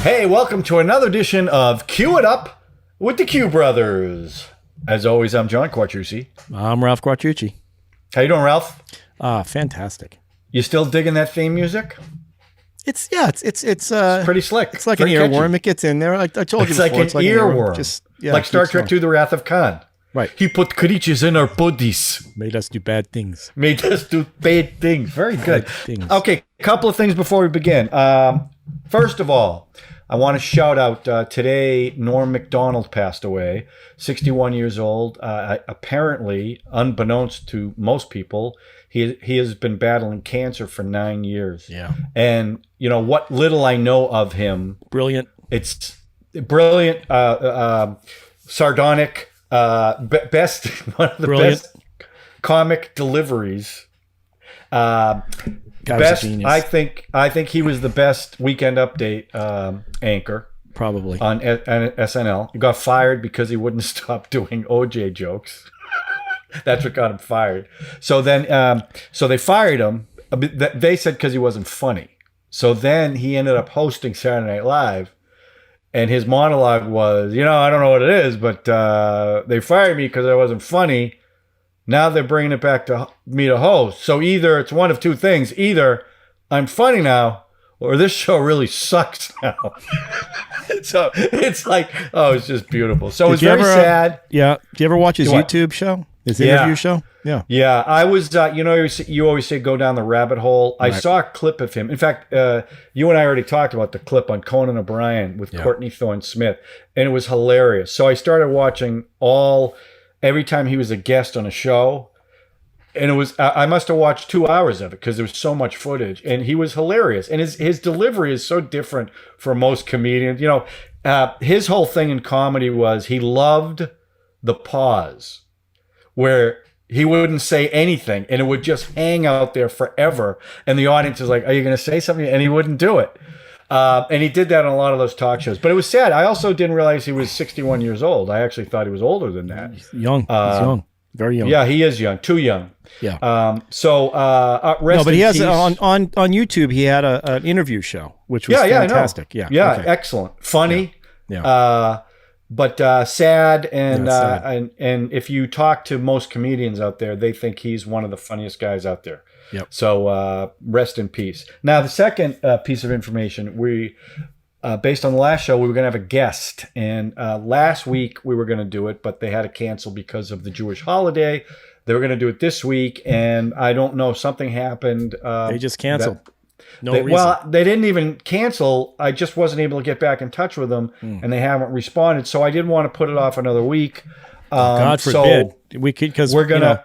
Hey, welcome to another edition of Cue It Up with the Q Brothers. As always, I'm John Quattrucci. I'm Ralph Quattrucci. How you doing, Ralph? Fantastic. You still digging that theme music? It's Pretty slick. It's like Very an earworm. catchy. It gets in there. I told you It's before. like an earworm. Like Star Trek II, The Wrath of Khan. Right. He put creatures in our bodies. Made us do bad things. Made us do bad things. Very good. Bad things. Okay, a couple of things before we begin. First of all, I want to shout out today, Norm Macdonald passed away, 61 years old. Apparently, unbeknownst to most people, he has been battling cancer for 9 years. Yeah. And, you know, what little I know of him. Brilliant. It's brilliant, sardonic, best, one of the Brilliant. best comic deliveries. Guy was a Best, genius. I think he was the best Weekend Update anchor Probably. on SNL. He got fired because he wouldn't stop doing OJ jokes. That's what got him fired. So then, so they fired him. They said because he wasn't funny. So then he ended up hosting Saturday Night Live, and his monologue was, you know, I don't know what it is, but they fired me because I wasn't funny. Now they're bringing it back to me to host. So either it's one of two things. Either I'm funny now, or this show really sucks now. So it's like, oh, it's just beautiful. So it's very sad. Yeah. Do you ever watch his YouTube show? His interview show? Yeah. Yeah. I was, you know, you always say go down the rabbit hole. I saw a clip of him. In fact, you and I already talked about the clip on Conan O'Brien with Courtney Thorne-Smith, and it was hilarious. So I started watching every time he was a guest on a show, and it was, I must have watched 2 hours of it because there was so much footage, and he was hilarious. And his delivery is so different from most comedians. You know, his whole thing in comedy was he loved the pause, where he wouldn't say anything and it would just hang out there forever. And the audience is like, are you going to say something? And he wouldn't do it. And he did that on a lot of those talk shows. But it was sad. I also didn't realize he was 61 years old. I actually thought he was older than that. He's young. He's young. Very young. Yeah, he is young. Too young. Yeah. Rest but he in has peace. on YouTube. He had an interview show, which was fantastic. Yeah, Okay. excellent, funny. Yeah. But sad, and sad. And if you talk to most comedians out there, they think he's one of the funniest guys out there. Yep. So rest in peace. Now, the second piece of information, we based on the last show, we were going to have a guest, and last week we were going to do it, but they had to cancel because of the Jewish holiday. They were going to do it this week, and I don't know, something happened. They just canceled. No reason. Well, they didn't even cancel. I just wasn't able to get back in touch with them, and they haven't responded. So I didn't want to put it off another week. God forbid we could, because we're gonna.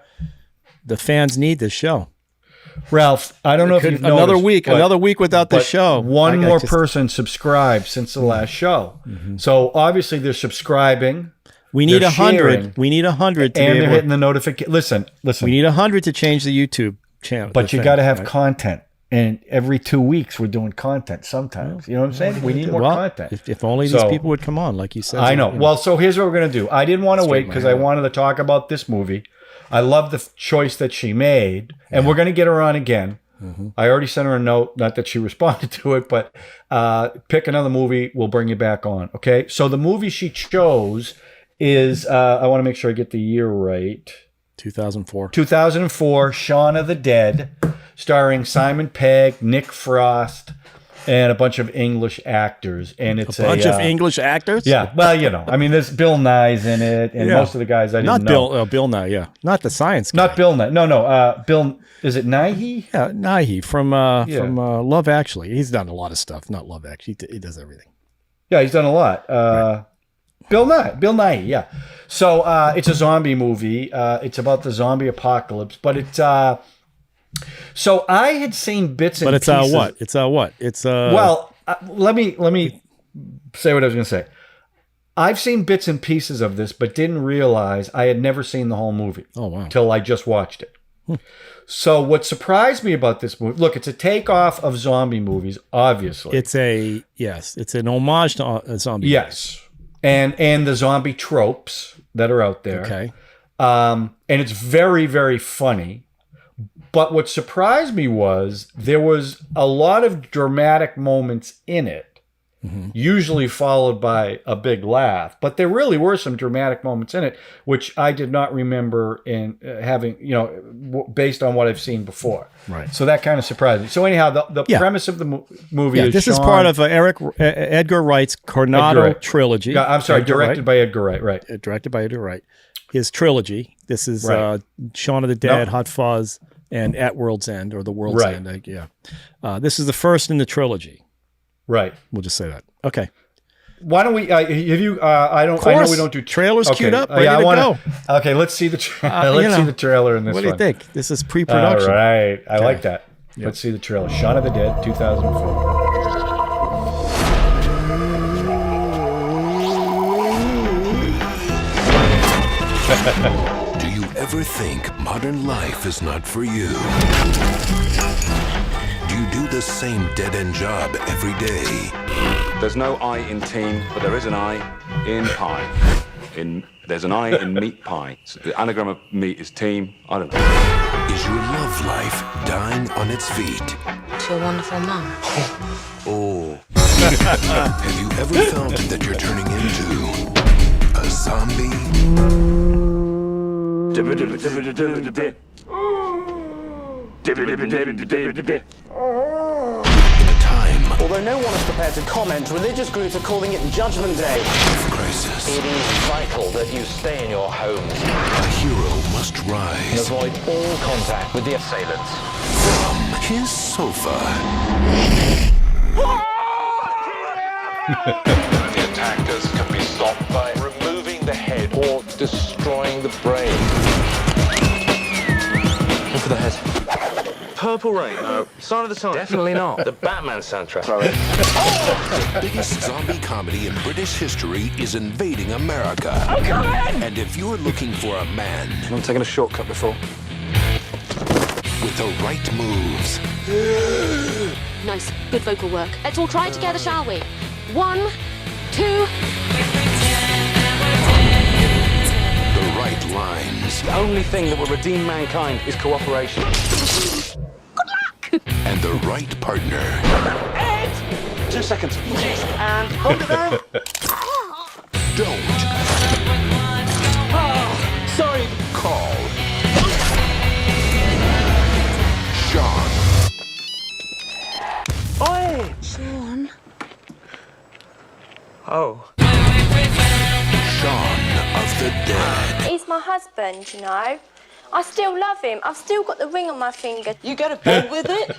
The fans need this show. Ralph, I don't know if you've another noticed, another week without the show. One more person subscribed since the last show. Mm-hmm. So obviously they're subscribing. We need 100. We need 100 to and be they're able hitting the notification. Listen. We need 100 to change the YouTube channel. But you got to have content. And every 2 weeks we're doing content sometimes. You know what I'm saying? We need more content. If only these people would come on, like you said. I know. Well, so here's what we're going to do. I didn't want to wait because I wanted to talk about this movie. I love the choice that she made. And we're going to get her on again. Mm-hmm. I already sent her a note. Not that she responded to it, but pick another movie. We'll bring you back on. Okay? So the movie she chose is, I want to make sure I get the year right. 2004. 2004, Shaun of the Dead, starring Simon Pegg, Nick Frost, and a bunch of English actors. And it's a bunch of English actors? Yeah. Well, you know, I mean, there's Bill Nye's in it, and most of the guys I didn't know. Not Bill Nye, yeah. Not the science guy. Not Bill Nye. No. Bill, is it Nighy? Yeah, Nighy from Love Actually. He's done a lot of stuff. Not Love Actually. He does everything. Yeah, he's done a lot. Right. Bill Nighy, yeah. So it's a zombie movie. It's about the zombie apocalypse, but it's so I had seen bits and pieces. But it's what? It's what? It's well, let me say what I was going to say. I've seen bits and pieces of this, but didn't realize I had never seen the whole movie. Oh wow! Till I just watched it. So what surprised me about this movie? Look, it's a takeoff of zombie movies. Obviously, it's an homage to zombie. Yes. And the zombie tropes that are out there. Okay. And it's very, very funny. But what surprised me was there was a lot of dramatic moments in it usually followed by a big laugh. But there really were some dramatic moments in it, which I did not remember in having, based on what I've seen before. Right. So that kind of surprised me. So anyhow, the premise of the movie is this is part of Edgar Wright's Coronado trilogy. Yeah, I'm sorry, directed by Edgar Wright, right. Directed by Edgar Wright. His trilogy. This is Shaun of the Dead, Hot Fuzz, and At World's End, or The World's End. This is the first in the trilogy. Right. We'll just say that. Okay. Why don't we? Have you? I know we don't do trailers queued up. Ready to go. Okay, let's see the let's see the trailer in this one. What do you think? This is pre-production. All right, I like that. Yep. Let's see the trailer. Shaun of the Dead, 2004. Do you ever think modern life is not for you? Do you do the same dead-end job every day? There's no I in team, but there is an I in pie. There's an I in meat pie. So the anagram of meat is team. I don't know. Is your love life dying on its feet? To a wonderful mum. Oh. Have you ever felt that you're turning into a zombie? Although no one is prepared to comment, religious groups are calling it Judgment Day. Crisis. It is vital that you stay in your homes A hero must and rise avoid all contact with the assailants. from his sofa. The attackers can be stopped by removing the head or destroying the brain. Look for the head. Purple Rain. No. Sign of the Times. Definitely not. The Batman soundtrack. The biggest zombie comedy in British history is invading America. I'm coming! And if you're looking for a man I'm taking a shortcut before. with the right moves, Nice, good vocal work. Let's all try it together, shall we? 1, 2. the right lines, The only thing that will redeem mankind is cooperation. and the right partner. Ed! 2 seconds. And hold it there. Don't Sorry. call Shaun. Oi! Shaun. Oh. Shaun of the Dead. He's my husband, you know. I still love him. I've still got the ring on my finger. You go to bed with it?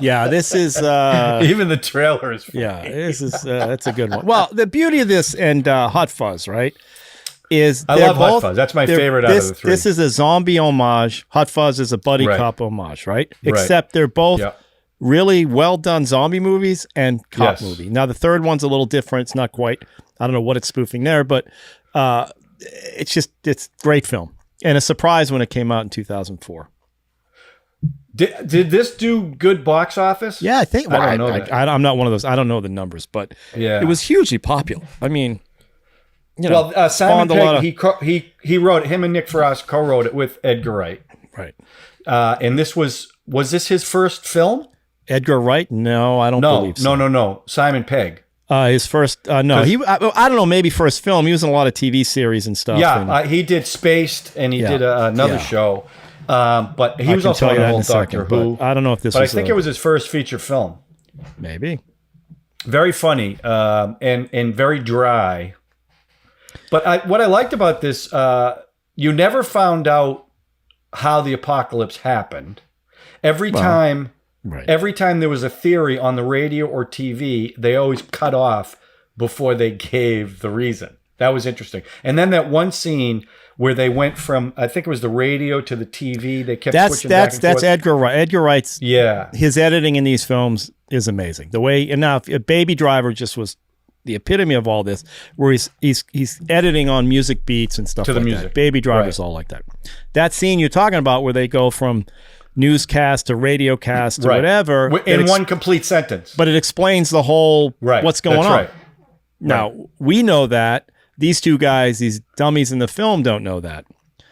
Yeah, this is Even the trailer is. that's a good one. Well, the beauty of this and Hot Fuzz, right, is I love Hot Fuzz. That's my favorite out of the three. This is a zombie homage. Hot Fuzz is a buddy cop homage, right? Except they're both really well done zombie movies and cop movie. Now the third one's a little different. It's not quite. I don't know what it's spoofing there, but it's great film and a surprise when it came out in 2004. Did this do good box office? Yeah, I think. I don't know that. I'm not one of those. I don't know the numbers, but it was hugely popular. I mean, Simon Pegg, he wrote it. Him and Nick Frost co-wrote it with Edgar Wright. Right. And this was this his first film? Edgar Wright? No, I don't believe so. No. Simon Pegg. His first, no, I don't know, maybe first film. He was in a lot of TV series and stuff. Yeah, he did Spaced, and he did another show. But he was also on the whole Doctor Who. I don't know if this but was. I think it was his first feature film. Maybe. Very funny and very dry. But what I liked about this, you never found out how the apocalypse happened. Every time there was a theory on the radio or TV, they always cut off before they gave the reason. That was interesting. And then that one scene where they went from, I think it was the radio to the TV. They kept switching back and forth. That's Edgar Wright. Edgar Wright's. Yeah. His editing in these films is amazing. The way, and now Baby Driver just was the epitome of all this, where he's editing on music beats and stuff to the like music. that. Baby Driver's all like that. That scene you're talking about where they go from newscast to radio cast or whatever. In one complete sentence. But it explains the whole what's going on. Right. Now, we know that. These two guys, these dummies in the film, don't know that.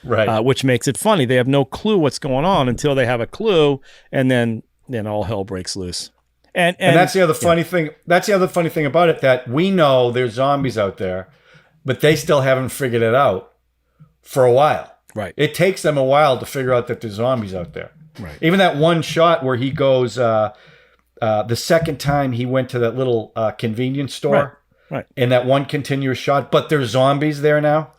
Right. Which makes it funny. They have no clue what's going on until they have a clue, and then then all hell breaks loose. And that's the other funny thing. That's the other funny thing about it, that we know there's zombies out there, but they still haven't figured it out for a while. Right. It takes them a while to figure out that there's zombies out there. Right. Even that one shot where he goes, the second time he went to that little convenience store, right, and that one continuous shot, but there's zombies there now.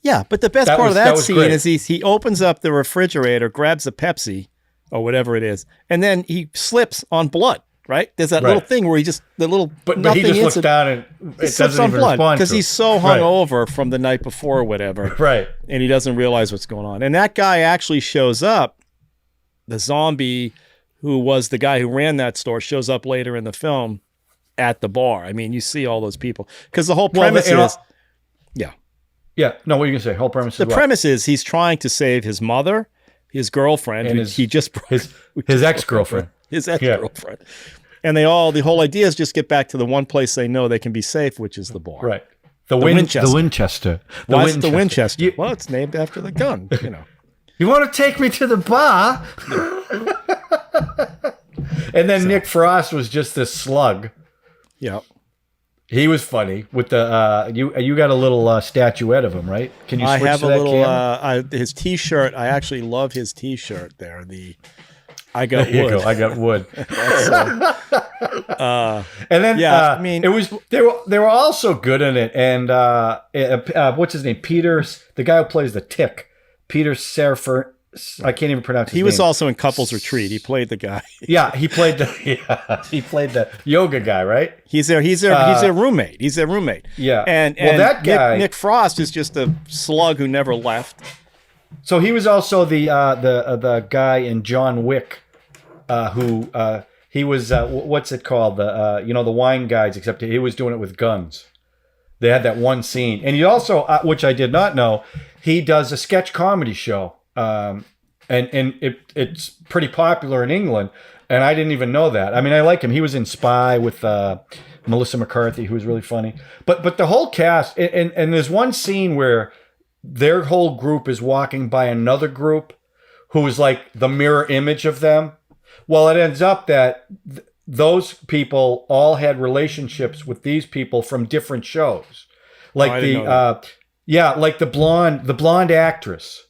Yeah, but the best part of that scene is he opens up the refrigerator, grabs a Pepsi or whatever it is, and then he slips on blood. Right? There's that little thing where he just but he just looks down and it doesn't even respond because he's so hungover from the night before or whatever. Right. And he doesn't realize what's going on. And that guy actually shows up. The zombie who was the guy who ran that store shows up later in the film at the bar. I mean, you see all those people because the whole premise is, yeah. No, what are you gonna say? Whole premise. The premise is he's trying to save his mother, his girlfriend, and his ex-girlfriend. His ex-girlfriend. And the whole idea is just get back to the one place they know they can be safe, which is the bar. Right. The Winchester. Why is it the Winchester? Well, it's named after the gun, you know. You want to take me to the bar? And then Nick Frost was just this slug. Yeah. He was funny with the you got a little statuette of him, right? Can you switch I have to a that little his t-shirt. I actually love his t-shirt there. I got wood. Go. I got wood. And then I mean, it was they were also good in it. And what's his name? The guy who plays the Tick, Peter Seraphim. I can't even pronounce his name. He was also in Couples Retreat. He played the guy. He played the yoga guy, right? He's their roommate. He's their roommate. Yeah. And that guy, Nick Frost, is just a slug who never left. So he was also the guy in John Wick, who he was what's it called, the wine guys, except he was doing it with guns. They had that one scene, and he also, which I did not know, he does a sketch comedy show, and it's pretty popular in England, and I didn't even know that. I mean, I like him. He was in Spy with Melissa McCarthy, who was really funny. But the whole cast, and there's one scene where their whole group is walking by another group who is like the mirror image of them. Well, it ends up that those people all had relationships with these people from different shows. Like like the blonde actress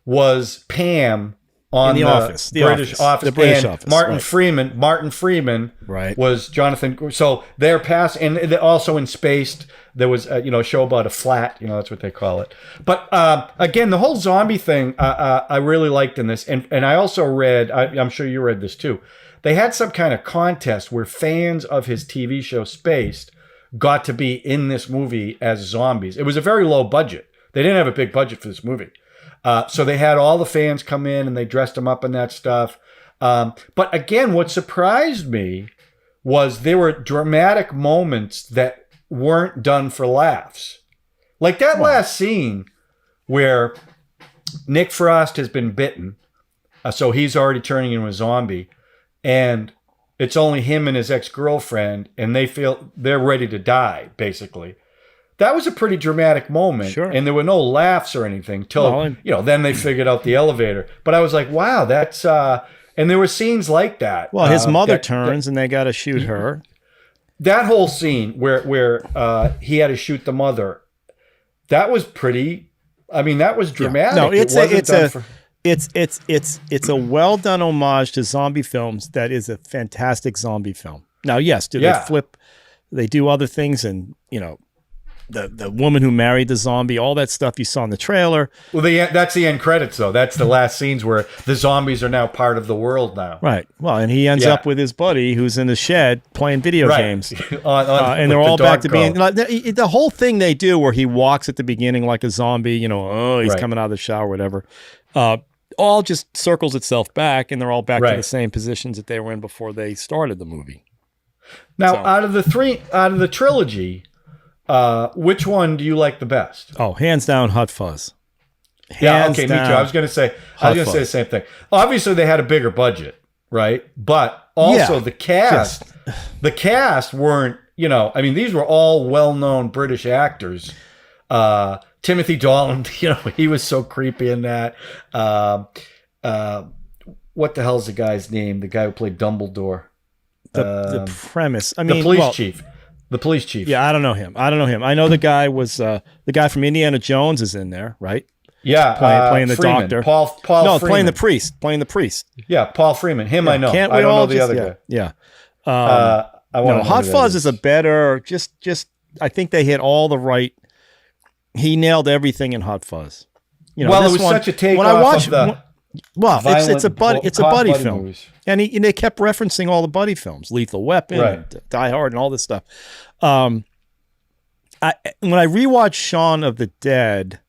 was Pam on the Office, British Office. The British Office. Martin Freeman right. was Jonathan. So they're past, and also in Spaced, there was a show about a flat. That's what they call it. But again, the whole zombie thing, I really liked in this, and I also read. I'm sure you read this too. They had some kind of contest where fans of his TV show Spaced got to be in this movie as zombies. It was a very low budget. They didn't have a big budget for this movie. So they had all the fans come in and they dressed them up in that stuff. But again, what surprised me was there were dramatic moments that weren't done for laughs. Like that last scene where Nick Frost has been bitten. So he's already turning into a zombie. And it's only him and his ex-girlfriend. And they feel they're ready to die, basically. That was a pretty dramatic moment, sure. And there were no laughs or anything till then they figured out the elevator. But I was like, wow, that's and there were scenes like that. Well, his mother turns and they got to shoot her. That whole scene where he had to shoot the mother, that was pretty. I mean, that was dramatic. No, it's a well done homage to zombie films. That is a fantastic zombie film. Now, yes, they flip? They do other things, and the woman who married the zombie, all that stuff you saw in the trailer. Well, that's the end credits, though. That's the last scenes where the zombies are now part of the world now. Right. Well, and he ends up with his buddy who's in the shed playing video games. And they're all back to being... the whole thing they do where he walks at the beginning like a zombie, he's coming out of the shower, whatever, all just circles itself back, and they're all back to the same positions that they were in before they started the movie. Now, out of the trilogy... which one do you like the best? Oh, hands down, Hot Fuzz. Me too. I was going to say the same thing. Obviously, they had a bigger budget, right? But also the cast weren't, these were all well-known British actors. Timothy Dalton, he was so creepy in that. what the hell's the guy's name? The guy who played Dumbledore. The premise. I mean, the police chief. The police chief. Yeah, I don't know him. I know the guy was the guy from Indiana Jones is in there, right? Yeah, playing the Freeman. doctor. Paul no, Freeman. Playing the priest. Yeah, Paul Freeman. Him, yeah, I know. Can't I we don't all know the other guy. Yeah. No, Hot Fuzz is a better. Just. I think they hit all the right. He nailed everything in Hot Fuzz. You know, well, this it was one, such a take when off I watched, of the. Well, it's a buddy film, movies. and they kept referencing all the buddy films, Lethal Weapon, Right. and Die Hard, and all this stuff. When I rewatched Shaun of the Dead,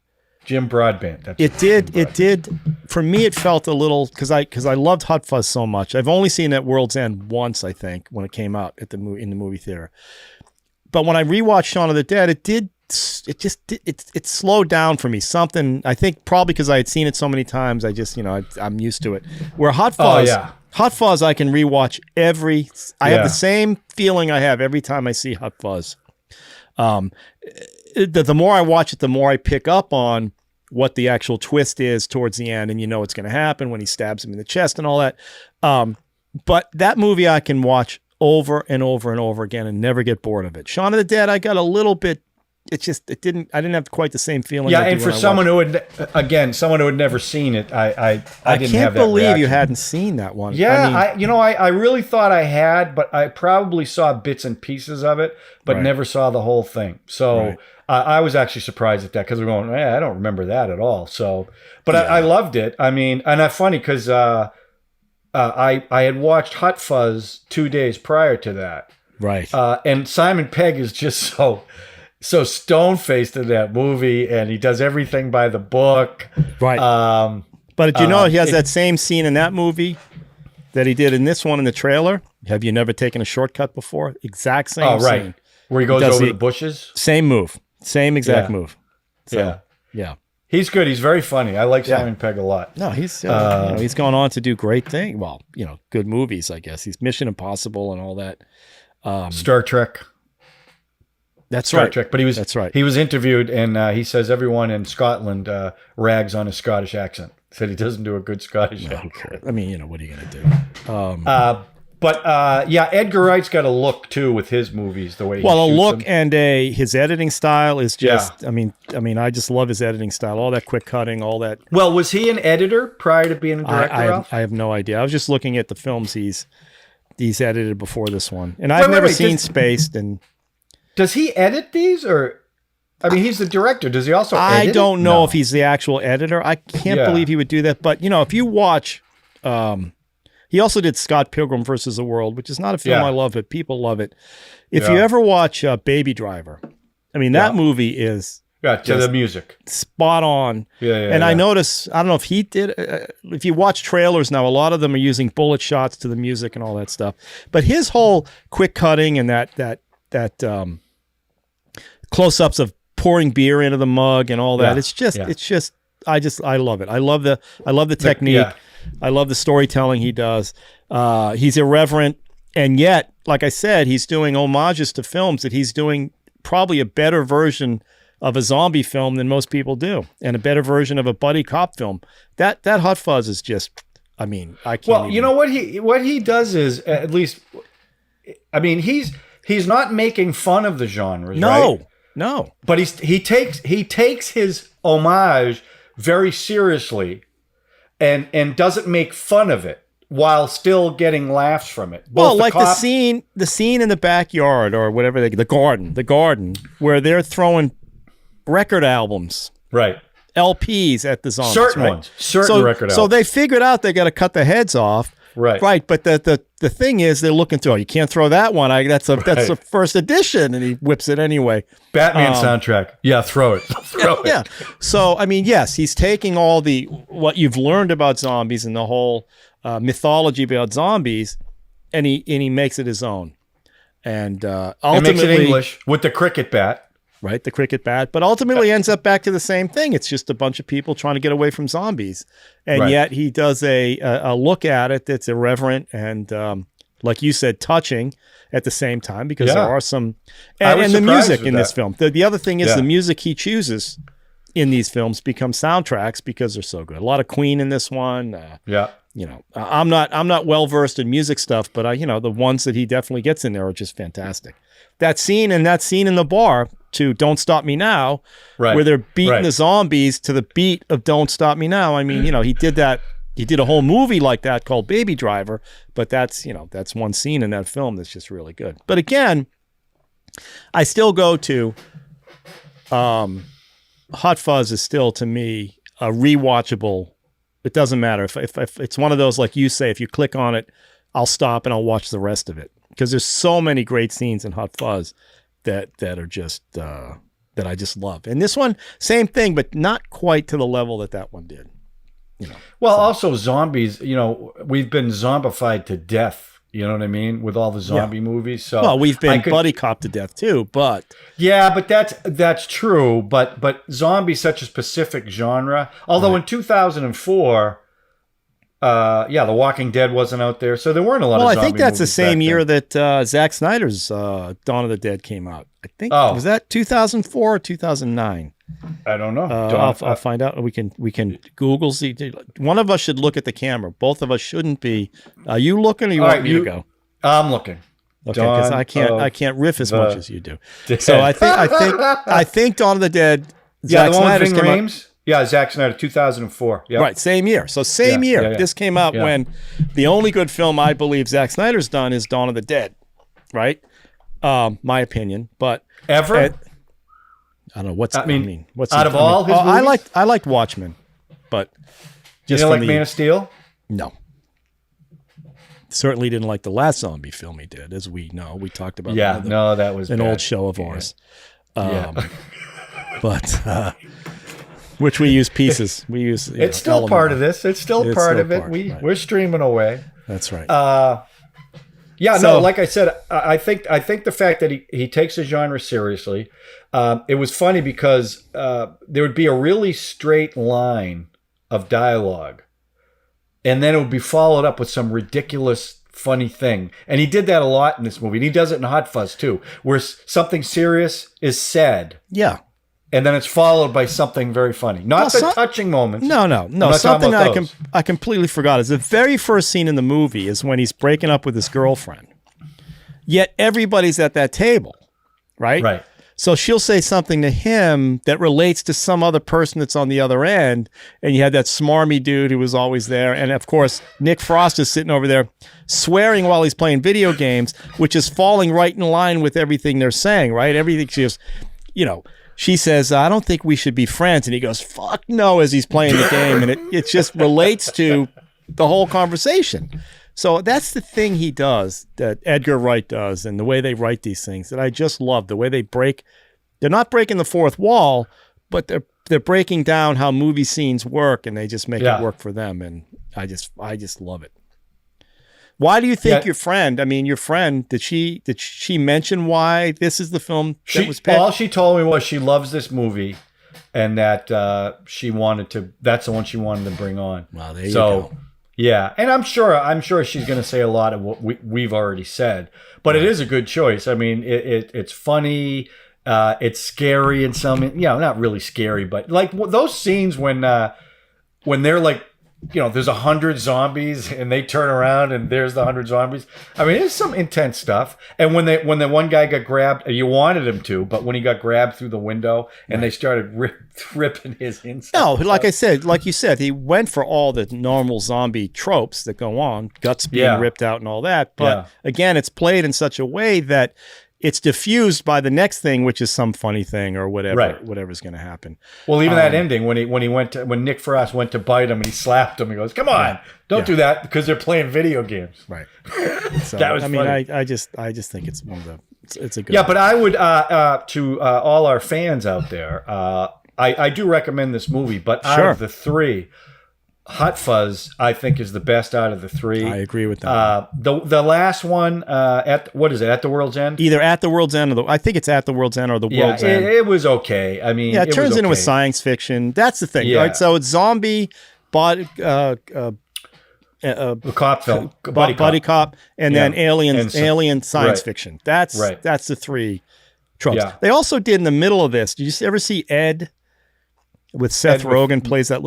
Jim Broadbent. It did. For me, it felt a little because I loved Hot Fuzz so much. I've only seen At World's End once, I think, when it came out in the movie theater. But when I rewatched Shaun of the Dead, it slowed down for me. Something, I think, probably because I had seen it so many times. I just, I'm used to it. Where Hot Fuzz, Hot Fuzz, I can rewatch I have the same feeling I have every time I see Hot Fuzz. The more I watch it, the more I pick up on what the actual twist is towards the end, and it's going to happen when he stabs him in the chest and all that. But that movie I can watch over and over and over again and never get bored of it. Shaun of the Dead, I got a little bit. I didn't have quite the same feeling. Yeah, and for someone who had never seen it, I can't believe you hadn't seen that one. Yeah, I really thought I had, but I probably saw bits and pieces of it, but never saw the whole thing. So I was actually surprised at that because we're going, I don't remember that at all. So, but I loved it. I mean, and that's funny because I had watched Hot Fuzz 2 days prior to that, right? And Simon Pegg is just so stone-faced in that movie, and he does everything by the book. Right. But he has that same scene in that movie that he did in this one in the trailer. Have you never taken a shortcut before? Exact same scene. Where he goes over the bushes? Same move. Same exact move. So, yeah. He's good. He's very funny. I like Simon Pegg a lot. No, he's he's gone on to do great things. Well, good movies, I guess. He's Mission Impossible and all that. Star Trek. That's Star right. Trek, but that's right. He was interviewed, and he says everyone in Scotland rags on his Scottish accent. Said he doesn't do a good Scottish accent. I mean, what are you going to do? But Edgar Wright's got a look too with his movies. The way a look and his editing style is just. I mean, I just love his editing style. All that quick cutting, all that. Well, was he an editor prior to being a director? I have no idea. I was just looking at the films he's edited before this one, and I've never seen Spaced and. Does he edit these, or? I mean, he's the director. Does he also edit? I don't know if he's the actual editor. I can't believe he would do that. But, if you watch, he also did Scott Pilgrim versus the World, which is not a film I love, but people love it. If you ever watch Baby Driver, I mean, that movie is to the music. Spot on. And I notice, I don't know if he did, if you watch trailers now, a lot of them are using bullet shots to the music and all that stuff. But his whole quick cutting and that close-ups of pouring beer into the mug and all that. It's just I love it. I love the technique. I love the storytelling he does. He's irreverent, and yet, like I said, he's doing homages to films that he's doing probably a better version of a zombie film than most people do, and a better version of a buddy cop film. That Hot Fuzz is just, I mean, I can't. Well, you know what he does is, at least, I mean, he's not making fun of the genres, right? No. But he takes his homage very seriously, and doesn't make fun of it while still getting laughs from it. The scene in the backyard or whatever the garden where they're throwing record albums, right? LPs at the zombies, certain ones, record albums. So they figured out they got to cut the heads off. Right. But the thing is, they're looking through. You can't throw that one. That's a first edition, and he whips it anyway. Batman soundtrack. Yeah, throw it. Yeah. So I mean, yes, he's taking all what you've learned about zombies and the whole mythology about zombies, and he makes it his own. And ultimately, makes it English with the cricket bat. Right, the cricket bat, but ultimately ends up back to the same thing. It's just a bunch of people trying to get away from zombies, and yet he does a look at it that's irreverent and, like you said, touching at the same time, because there are some, and the music in this film. The other thing is the music he chooses in these films become soundtracks because they're so good. A lot of Queen in this one. I'm not well versed in music stuff, but the ones that he definitely gets in there are just fantastic. That scene in the bar to Don't Stop Me Now, where they're beating the zombies to the beat of Don't Stop Me Now. I mean, he did that. He did a whole movie like that called Baby Driver, but that's one scene in that film that's just really good. But again, I still go to Hot Fuzz is still, to me, a rewatchable. It doesn't matter if it's one of those, like you say, if you click on it, I'll stop and I'll watch the rest of it, because there's so many great scenes in Hot Fuzz that are just that I just love. And this one, same thing, but not quite to the level that one did. Also zombies. We've been zombified to death. You know what I mean? With all the zombie movies. So we've been buddy cop to death too, but but that's true. But zombie's such a specific genre. Although in 2004, The Walking Dead wasn't out there, so there weren't a lot of zombie movies. Well, I think that's the same year that Zack Snyder's Dawn of the Dead came out. I think was that 2004 or 2009? I don't know. I'll find out. We can Google. See, one of us should look at the camera. Both of us shouldn't be. Are you looking, or you want me to go? I'm looking. Okay, because I can't riff as much as you do. Dead. So I think Dawn of the Dead. Zack Snyder's came out. Yeah, Zack Snyder, 2004. Yep. Right, same year. So same year. Yeah. This came out when the only good film I believe Zack Snyder's done is Dawn of the Dead. Right, my opinion, but ever. I don't know what's what's out of all his movies? I liked Watchmen, but just you didn't like Man of Steel? No. Certainly didn't like the last zombie film he did, as we know. We talked about that was an old show of ours. But which we use pieces. We use it's still part of this. It's still part of it. We're streaming away. That's right. Like I said, I think the fact that he takes the genre seriously. It was funny because there would be a really straight line of dialogue, and then it would be followed up with some ridiculous, funny thing. And he did that a lot in this movie. And he does it in Hot Fuzz too, where something serious is said. Yeah. And then it's followed by something very funny. Not the touching moments. No. Something I completely forgot is the very first scene in the movie is when he's breaking up with his girlfriend. Yet everybody's at that table, right? Right. So she'll say something to him that relates to some other person that's on the other end. And you had that smarmy dude who was always there. And of course, Nick Frost is sitting over there swearing while he's playing video games, which is falling right in line with everything they're saying, right? Everything just, she says, I don't think we should be friends. And he goes, fuck no, as he's playing the game. And it just relates to the whole conversation. So that's the thing he does, that Edgar Wright does, and the way they write these things that I just love. The way they they're not breaking the fourth wall, but they're breaking down how movie scenes work, and they just make it work for them. And I just love it. Why do you think your friend, did she mention why this is the film that was picked? All she told me was she loves this movie, and that that's the one she wanted to bring on. Well, there you go. Yeah, and I'm sure she's going to say a lot of what we've already said, but it is a good choice. I mean, it's funny, it's scary in some, not really scary, but like those scenes when they're like, there's 100 zombies and they turn around and there's the 100 zombies. I mean, it's some intense stuff. And when the one guy got grabbed, you wanted him to, but when he got grabbed through the window and they started ripping his insides. No, like you said, he went for all the normal zombie tropes that go on, guts being ripped out and all that. But again, it's played in such a way that it's diffused by the next thing, which is some funny thing or whatever's going to happen. Well, even that ending when Nick Frost went to bite him and he slapped him, he goes, "Come on, don't do that," because they're playing video games. Right. So, that was funny. I just think it's one of the it's a good. Yeah, but I would to all our fans out there, I do recommend this movie. But out of the three, Hot Fuzz, I think, is the best out of the three. I agree with that. The last one, At the World's End? Either At the World's End I think it's At the World's End or The World's End. It was okay. I mean, it turns into a science fiction. That's the thing, right? So it's zombie, body, cop film, buddy cop, and then alien science fiction. That's the three tropes. Yeah. They also did in the middle of this. Did you ever see Ed? With Seth Rogen plays that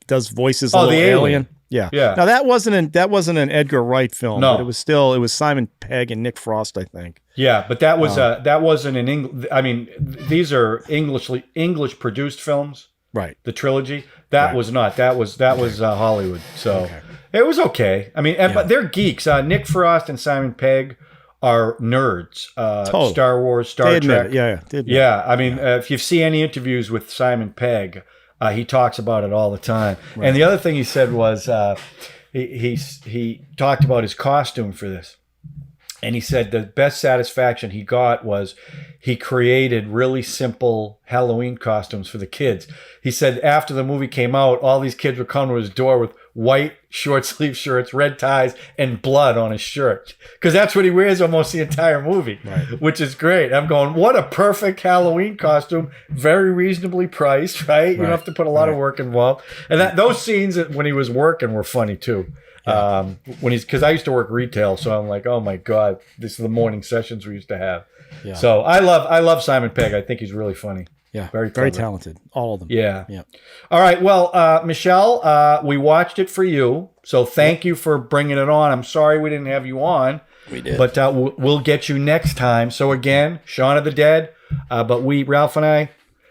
does voices of the alien. Yeah. Yeah. Now that wasn't an Edgar Wright film, No. but it was Simon Pegg and Nick Frost, I think. Yeah, but that wasn't an English. I mean, these are English produced films. Right. The trilogy. That was not. That was Hollywood. So it was okay. I mean, but they're geeks. Nick Frost and Simon Pegg are nerds. Totally. Star Wars, Star Trek. Yeah. I mean, if you see any interviews with Simon Pegg, he talks about it all the time. Right. And the other thing he said was he talked about his costume for this. And he said the best satisfaction he got was he created really simple Halloween costumes for the kids. He said after the movie came out, all these kids would come to his door with white short sleeve shirts, red ties, and blood on his shirt. Because that's what he wears almost the entire movie, which is great. I'm going, what a perfect Halloween costume. Very reasonably priced, right? You don't have to put a lot of work involved. And those scenes when he was working were funny too. Because I used to work retail, so I'm like, oh my god, this is the morning sessions we used to have. Yeah. So I love Simon Pegg. I think he's really funny. Yeah, very talented, all of them. Yeah. All right, well, Michelle, we watched it for you, so thank you for bringing it on. I'm sorry we didn't have you on. We did, but we'll get you next time. So again, Shaun of the Dead, but Ralph and I,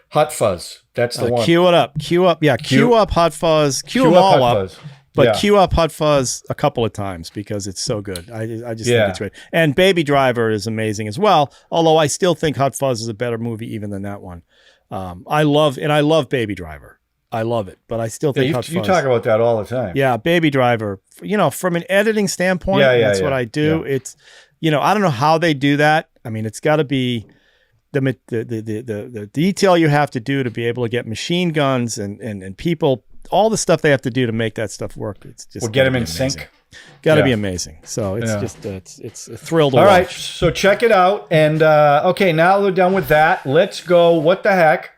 Hot Fuzz. That's the one. Cue it up. Cue up Hot Fuzz. Cue them all up. Fuzz. But cue up Hot Fuzz a couple of times because it's so good. I just think it's great. And Baby Driver is amazing as well, although I still think Hot Fuzz is a better movie even than that one. I love Baby Driver. I love it, but I still think Hot Fuzz. You talk about that all the time. Yeah, Baby Driver. From an editing standpoint, that's what I do. Yeah. It's, I don't know how they do that. I mean, it's got to be the detail you have to do to be able to get machine guns and people. All the stuff they have to do to make that stuff work. It's just get them in sync. Got to be amazing. So it's just it's a thrill to watch. All right, so check it out. And okay, now we're done with that. Let's go. What the heck?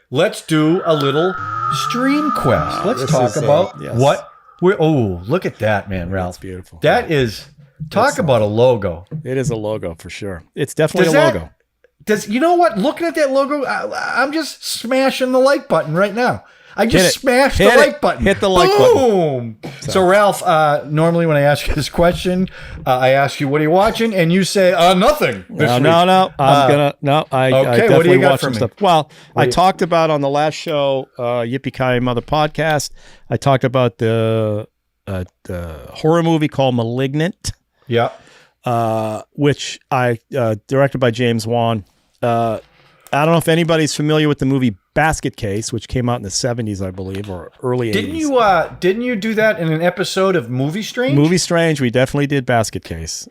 Let's do a little stream quest. Let's talk about what we're. Oh, look at that, man, Ralph. That's beautiful. That is about a logo. It is a logo for sure. It's definitely a logo. You know what? Looking at that logo, I'm just smashing the like button right now. I just smashed the like button. Hit the like button. Boom. So Ralph, normally when I ask you this question, I ask you, what are you watching? And you say, nothing. No. I definitely what do you got watch for some me? stuff. Well, I talked about on the last show, Yippee-Ki-Yay Mother podcast, I talked about the horror movie called Malignant. Yeah. Which I directed by James Wan. I don't know if anybody's familiar with the movie Basket Case, which came out in the 70s, I believe, or early 80s. Didn't you do that in an episode of Movie Strange? Movie Strange, we definitely did Basket Case.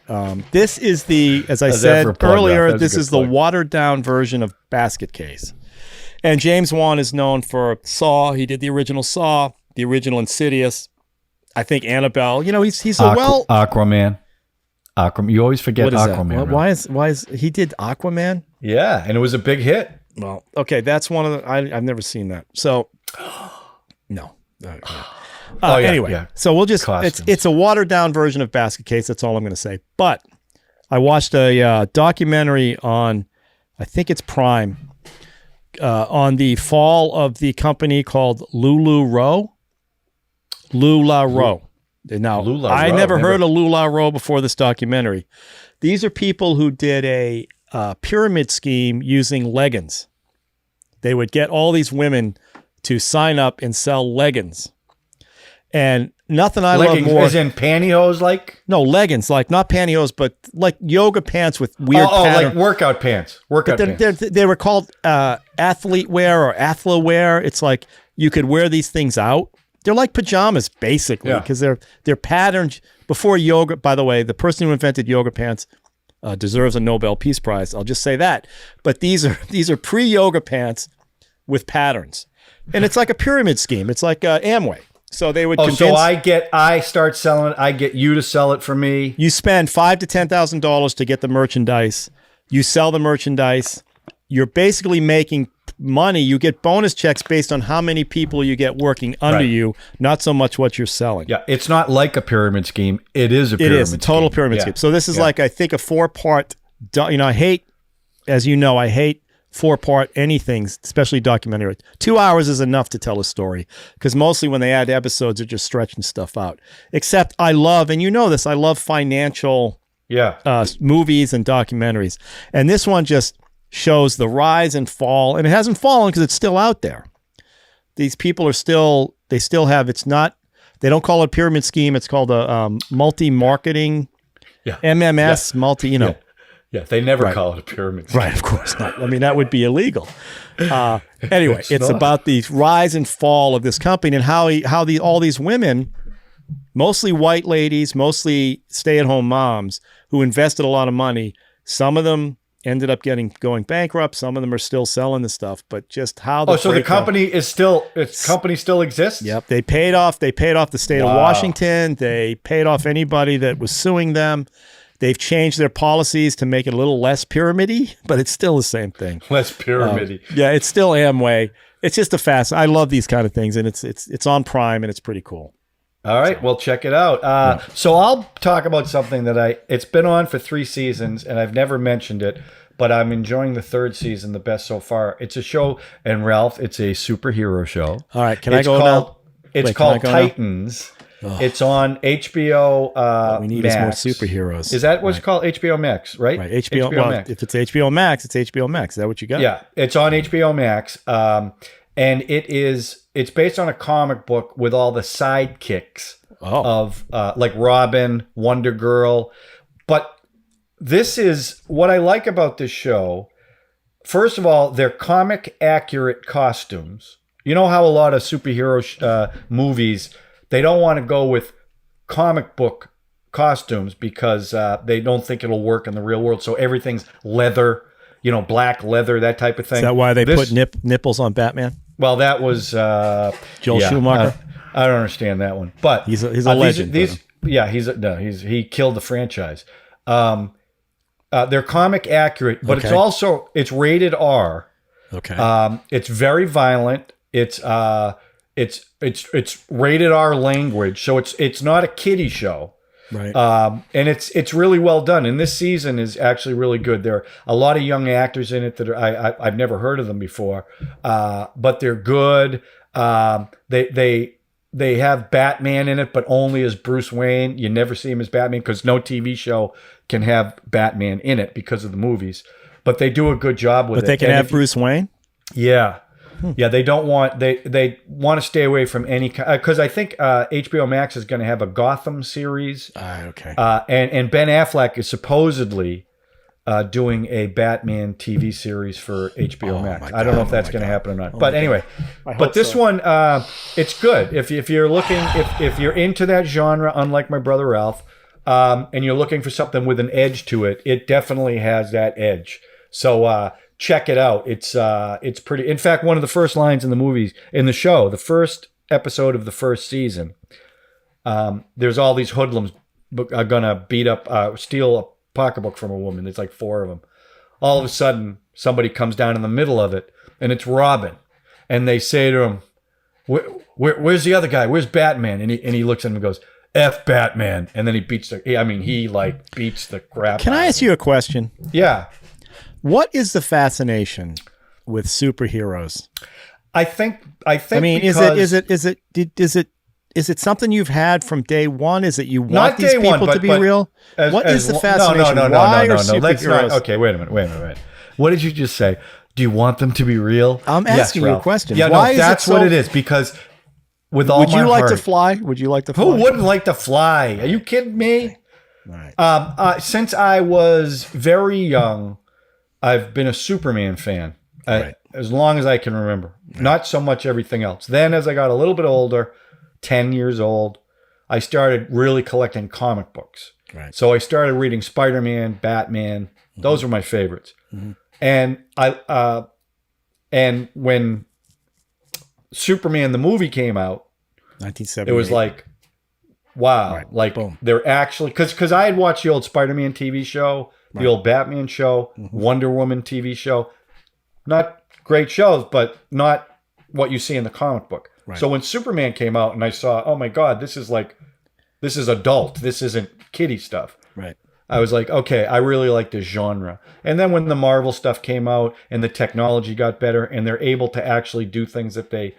This is as I said earlier, this is the watered down version of Basket Case. And James Wan is known for Saw. He did the original Saw, the original Insidious. I think Annabelle. He's a Aquaman. You always forget Aquaman. Why is he did Aquaman? Yeah, and it was a big hit. Well, okay, that's one of the. I've never seen that. So, no. Anyway, so we'll just. It's a watered down version of Basket Case. That's all I'm going to say. But I watched a documentary on, I think it's Prime, on the fall of the company called LuLaRoe. Now, I never heard of LuLaRoe before this documentary. These are people who did a pyramid scheme using leggings. They would get all these women to sign up and sell leggings. And nothing I love more. As in pantyhose, like? No, leggings, like not pantyhose, but like yoga pants with weird pattern. Like workout pants. They were called athlete wear or athlo wear. It's like you could wear these things out. They're like pajamas, basically, because they're patterned before yoga. By the way, the person who invented yoga pants deserves a Nobel Peace Prize. I'll just say that. But these are pre-yoga pants with patterns, and it's like a pyramid scheme. It's like Amway. So they would. So I start selling it. I get you to sell it for me. You spend $5,000 to $10,000 to get the merchandise. You sell the merchandise. You're basically making money. You get bonus checks based on how many people you get working under you, not so much what you're selling. Yeah, it's not like a pyramid scheme. It is a pyramid scheme. It is a total pyramid scheme. So this is like, I think, a 4-part, I hate 4-part anything, especially documentary. 2 hours is enough to tell a story, because mostly when they add episodes, they're just stretching stuff out. Except I love, and you know this, I love financial movies and documentaries. And this one just shows the rise and fall, and it hasn't fallen because it's still out there. These people are still, they still have, it's not, they don't call it a pyramid scheme. It's called a multi-marketing, MMS, multi, you know. Yeah, they never call it a pyramid scheme. Right, of course not. I mean, that would be illegal. Anyway, it's about the rise and fall of this company and how all these women, mostly white ladies, mostly stay-at-home moms who invested a lot of money, some of them ended up going bankrupt. Some of them are still selling the stuff, but just how the so the company is still, company still exists? Yep. They paid off the state of Washington. They paid off anybody that was suing them. They've changed their policies to make it a little less pyramid-y, but it's still the same thing. Less pyramid-y. Yeah, it's still Amway. It's just I love these kind of things, and it's on Prime, and it's pretty cool. All right, well, check it out. So I'll talk about something that it's been on for 3 seasons, and I've never mentioned it, but I'm enjoying the 3rd season the best so far. It's a show, and Ralph, it's a superhero show. All right, can I go now? It's called Titans. Now? It's on HBO what we need Max. Is more superheroes. Is that what's called? HBO Max, right? Right, HBO Max. If it's HBO Max, it's HBO Max. Is that what you got? Yeah, it's on HBO Max. And it's based on a comic book with all the sidekicks of like Robin, Wonder Girl. But this is what I like about this show. First of all, they're comic accurate costumes. You know how a lot of superhero movies, they don't want to go with comic book costumes because they don't think it'll work in the real world. So everything's leather, black leather, that type of thing. Is that why they put nipples on Batman? Well, that was Joel Schumacher. I don't understand that one, but he's a legend. He killed the franchise. They're comic accurate, but it's rated R. Okay. It's very violent. It's rated R language, so it's not a kiddie show. Right. And it's really well done. And this season is actually really good. There are a lot of young actors in it that I've never heard of them before, but they're good. They have Batman in it, but only as Bruce Wayne. You never see him as Batman because no TV show can have Batman in it because of the movies. But they do a good job with it. But they can have Bruce Wayne? Yeah. Yeah, they don't want they want to stay away from any because I think HBO Max is going to have a Gotham series. Okay. And Ben Affleck is supposedly doing a Batman TV series for HBO Max. I don't know if that's going to happen or not. But anyway, this one it's good if you're looking if you're into that genre, unlike my brother Ralph, and you're looking for something with an edge to it. It definitely has that edge. So. Check it out. It's pretty. In fact, one of the first lines in the show, the first episode of the first season, there's all these hoodlums are gonna steal a pocketbook from a woman. There's like 4 of them. All of a sudden, somebody comes down in the middle of it, and it's Robin, and they say to him, "Where's the other guy? Where's Batman?" And he looks at him and goes, "F Batman," and then he beats the crap. Can I ask you a question? Yeah. What is the fascination with superheroes? I think. I mean, is it something you've had from day one? Is it you want these people to be real? What is the fascination? No. Let's not. Okay, wait a minute. What did you just say? Do you want them to be real? I'm asking you a question. Yeah, why that's what it is. Because with all my heart, would you like to fly? Would you like to fly? Who wouldn't like to fly? Are you kidding me? Right. Since I was very young, I've been a Superman fan as long as I can remember. Right. Not so much everything else. Then as I got a little bit older, 10 years old, I started really collecting comic books. Right. So I started reading Spider-Man, Batman. Mm-hmm. Those were my favorites. Mm-hmm. And when Superman the movie came out, 1978, it was like, wow. Right. Like boom. They're actually because I had watched the old Spider-Man TV show. The old Batman show, Wonder Woman TV show. Not great shows, but not what you see in the comic book. Right. So when Superman came out and I saw, oh my God, this is adult. This isn't kiddie stuff. Right. I was like, okay, I really like this genre. And then when the Marvel stuff came out and the technology got better and they're able to actually do things that they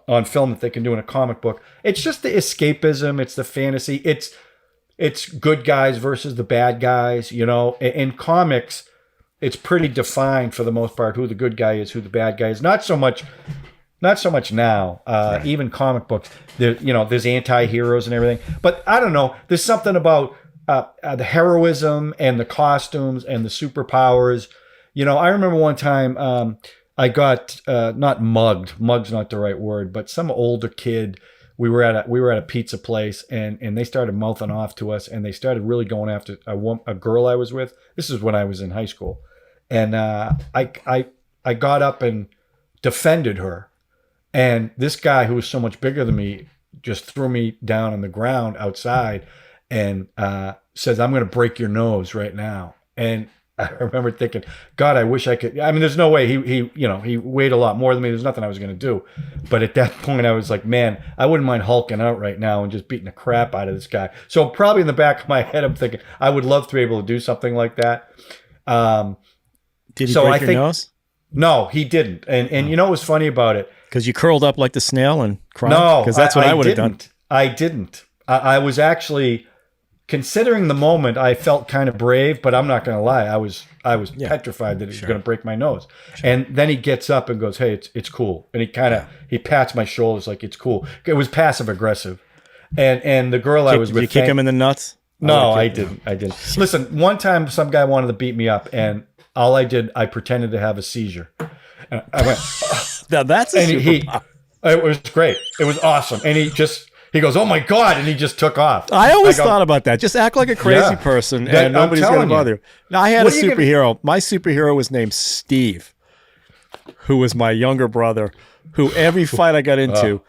on film that they can do in a comic book, it's just the escapism, it's the fantasy, it's good guys versus the bad guys, you know. In comics, it's pretty defined for the most part who the good guy is, who the bad guy is. Not so much now. Even comic books, there's anti-heroes and everything. But I don't know. There's something about the heroism and the costumes and the superpowers. You know, I remember one time I got not mugged. Mugged's not the right word, but some older kid. We were at a pizza place and they started mouthing off to us and they started really going after a girl I was with. This is when I was in high school, and I got up and defended her, and this guy who was so much bigger than me just threw me down on the ground outside and says, "I'm going to break your nose right now." And I remember thinking, God, I wish I could. I mean, there's no way he weighed a lot more than me. There's nothing I was going to do. But at that point, I was like, man, I wouldn't mind hulking out right now and just beating the crap out of this guy. So probably in the back of my head, I'm thinking, I would love to be able to do something like that. Did he break your nose? No, he didn't. And you know what was funny about it? Because you curled up like the snail and cried? No. Because that's what I would have done. I didn't. I was actually... Considering the moment, I felt kind of brave, but I'm not going to lie. I was petrified that he was going to break my nose. Sure. And then he gets up and goes, "Hey, it's cool." And he pats my shoulders like it's cool. It was passive aggressive. And the girl I was with, did you kick him in the nuts? No, I didn't. Listen, one time some guy wanted to beat me up, and all I did, I pretended to have a seizure. And I went. Now that's it was great. It was awesome. And he goes, "Oh my God," and he just took off. I always thought about that. Just act like a crazy person and nobody's going to bother you. Now, I had a superhero. My superhero was named Steve, who was my younger brother, who every fight I got into,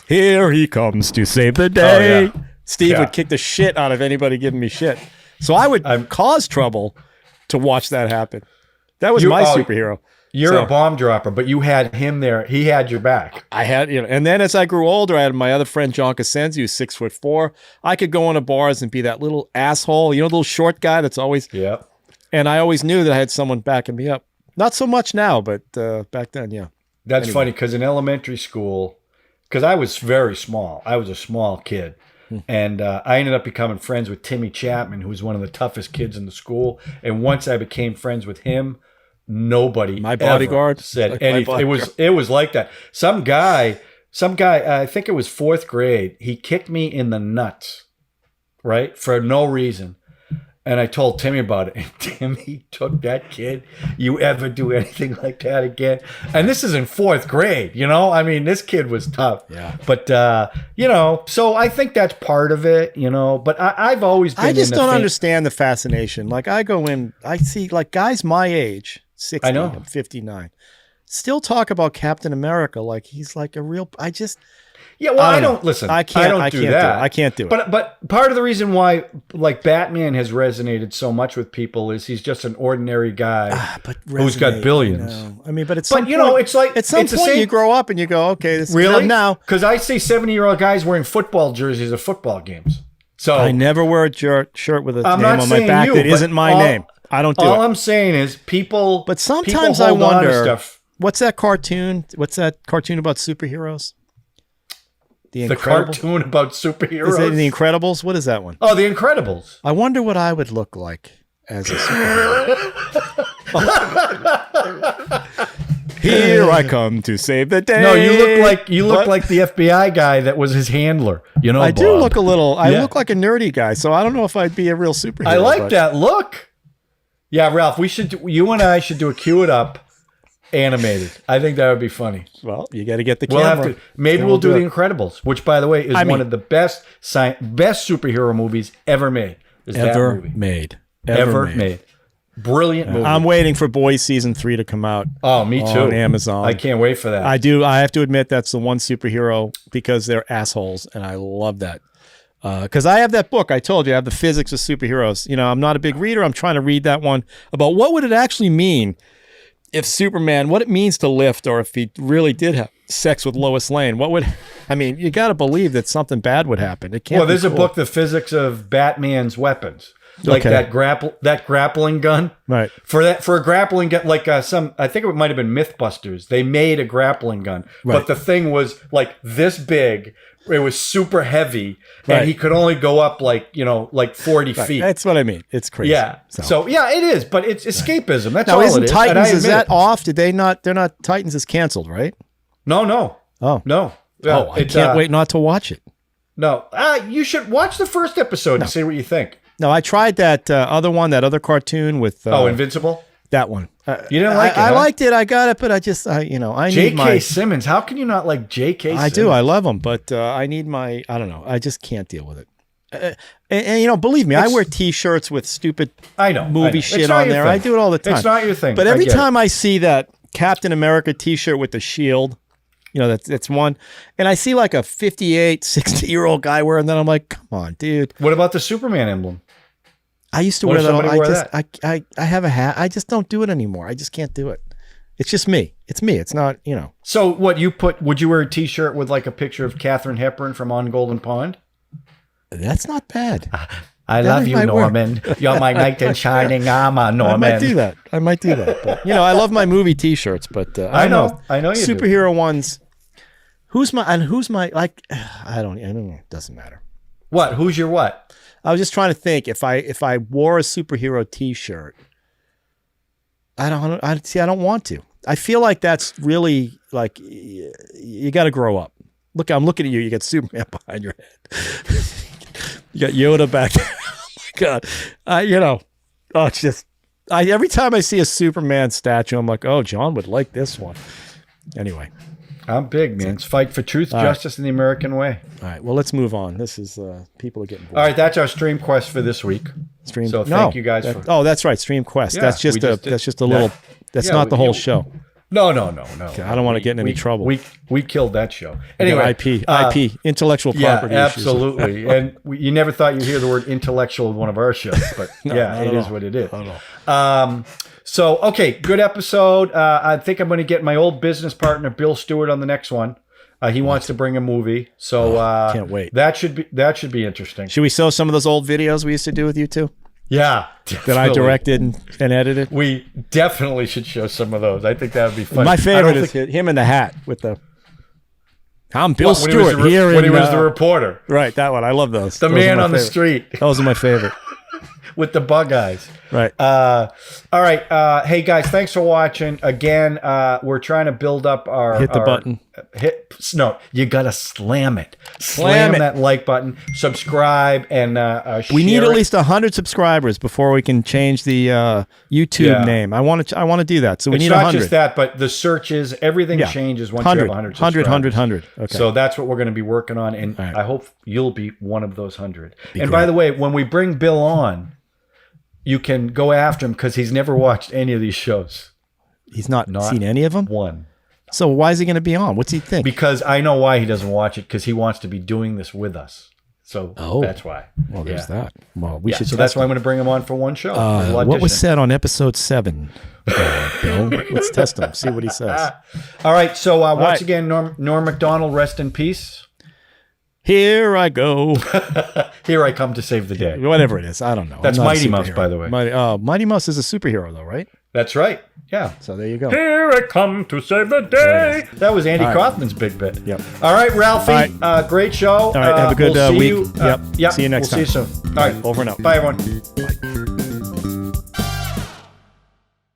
here he comes to save the day. Oh, yeah. Steve would kick the shit out of anybody giving me shit. So I would cause trouble to watch that happen. That was my superhero. You're a bomb dropper, but you had him there. He had your back. I had, and then as I grew older, I had my other friend, John Cosenzi, who's 6'4". I could go into bars and be that little asshole, the little short guy that's always, and I always knew that I had someone backing me up. Not so much now, but back then, yeah. That's funny, because in elementary school, because I was very small. I was a small kid. And I ended up becoming friends with Timmy Chapman, who was one of the toughest kids in the school. And once I became friends with him, nobody my bodyguard said like anything. It was like that. Some guy, I think it was 4th grade, he kicked me in the nuts, right? For no reason. And I told Timmy about it. And Timmy took that kid, "You ever do anything like that again?" And this is in 4th grade, I mean, this kid was tough. Yeah. But, so I think that's part of it, But I've always been I just don't understand the fascination. Like, I go in, I see, like, guys my age, 60, I'm 59, still talk about Captain America like he's like a real... I don't listen. I can't do that. I can't do it. But part of the reason why like Batman has resonated so much with people is he's just an ordinary guy who's got billions. I mean, but it's like at some point you grow up and you go, okay, this really is now. Because I see 70-year-old guys wearing football jerseys at football games. So I never wear a shirt with a name on my back that isn't my name. I don't do it. All I'm saying is people. But sometimes I wonder, what's that cartoon? What's that cartoon about superheroes? The cartoon about superheroes? Is it The Incredibles? What is that one? Oh, The Incredibles. I wonder what I would look like as a superhero. Here I come to save the day. No, you look like the FBI guy that was his handler. I do look a little. I look like a nerdy guy, so I don't know if I'd be a real superhero. I like that look. Yeah, Ralph, you and I should do a Cue It Up animated. I think that would be funny. Well, you got to get the camera. Maybe we'll do The Incredibles, which, by the way, is one of the best superhero movies ever made. Ever made. Brilliant movie. I'm waiting for Boys Season 3 to come out. Oh, me too. On Amazon. I can't wait for that. I do. I have to admit that's the one superhero because they're assholes, and I love that. Because I have that book. I told you I have the Physics of Superheroes. I'm not a big reader. I'm trying to read that one about what would it actually mean if Superman, what it means to lift, or if he really did have sex with Lois Lane. You got to believe that something bad would happen. It can't. Well, there's a book, The Physics of Batman's Weapons. like that grappling gun. Right. For a grappling gun, like I think it might have been MythBusters. They made a grappling gun, but the thing was like this big. It was super heavy, and he could only go up like 40 feet. That's what I mean. It's crazy. Yeah. So yeah, it is, but it's escapism. That's now, all isn't it is. Titans, is that off? Did they not? They're not. Titans is canceled, right? No. Oh no. I can't wait not to watch it. No, you should watch the first episode and see what you think. No, I tried that other one, that other cartoon with Invincible. That one. You didn't like it? I liked it. I got it, but I need J.K. Simmons. How can you not like J.K. Simmons? I do. I love him, but I need I don't know. I just can't deal with it. And believe me, I wear T-shirts with stupid movie shit on there. I do it all the time. It's not your thing. But every time I see that Captain America T-shirt with the shield, that's one. And I see like a 58, 60-year-old guy wearing that. I'm like, come on, dude. What about the Superman emblem? I used to wear that. I have a hat. I just don't do it anymore. I just can't do it. It's just me. It's me. It's not, So what would you wear a T-shirt with like a picture of Katharine Hepburn from On Golden Pond? That's not bad. I love you, Norman. You're my knight in shining armor, Norman. I might do that. But, I love my movie T-shirts, but I know you superhero ones. Who's my like? I don't know. It doesn't matter. What? Who's your what? I was just trying to think if I wore a superhero T-shirt. I don't want to. I feel like that's really like you got to grow up. Look, I'm looking at you. You got Superman behind your head. You got Yoda back there. Oh my God. It's just every time I see a Superman statue, I'm like, oh, John would like this one. Anyway. I'm big, man. It's fight for truth, justice, and the American way. All right. Well, let's move on. This is people are getting bored. All right. That's our stream quest for this week. So thank you guys for. Oh, that's right. Stream quest. Yeah, that's just a little. That's not the whole show. No. Okay, I don't want to get in any trouble. We killed that show. Anyway, IP, intellectual property. Yeah, absolutely. And you never thought you'd hear the word intellectual in one of our shows, but it is what it is. So, okay, good episode. I think I'm going to get my old business partner, Bill Stewart, on the next one. He wants to bring a movie. So can't wait. That should be interesting. Should we show some of those old videos we used to do with you two? Yeah. Definitely. That I directed and edited? We definitely should show some of those. I think that would be fun. My favorite is him in the hat with the... I'm Bill Stewart when he was the reporter. Right, that one. I love those. The man on the street. Those are my favorite. With the bug eyes. Right. All right. Hey, guys, thanks for watching. Again, we're trying to build up our... Hit the button. You got to slam it. Slam that like button. Subscribe and share. We need at least 100 subscribers before we can change the YouTube name. I want to do that. So we need 100. It's not just that, but the searches, everything changes once you have 100 subscribers. 100. Okay. So that's what we're going to be working on, and I hope you'll be one of those 100. And by the way, when we bring Bill on, you can go after him because he's never watched any of these shows. He's not seen any of them? One. So why is he going to be on? What's he think? Because I know why he doesn't watch it, because he wants to be doing this with us. So that's why. Well, there's that. Well, we should. So that's why I'm going to bring him on for one show. What was said on episode 7? Bill, let's test him. See what he says. All right. So once again, Norm Macdonald, rest in peace. Here I go. Here I come to save the day. Whatever it is, I don't know. That's Mighty Mouse, by the way. Mighty Mouse is a superhero, though, right? That's right. Yeah. So there you go. Here I come to save the day. That was Andy Kaufman's big bit. Yep. All right, Ralphie. Great show. All right. Have a good week. Yep. See you next time. We'll see you soon. All right. Over and out. Bye, everyone. Bye.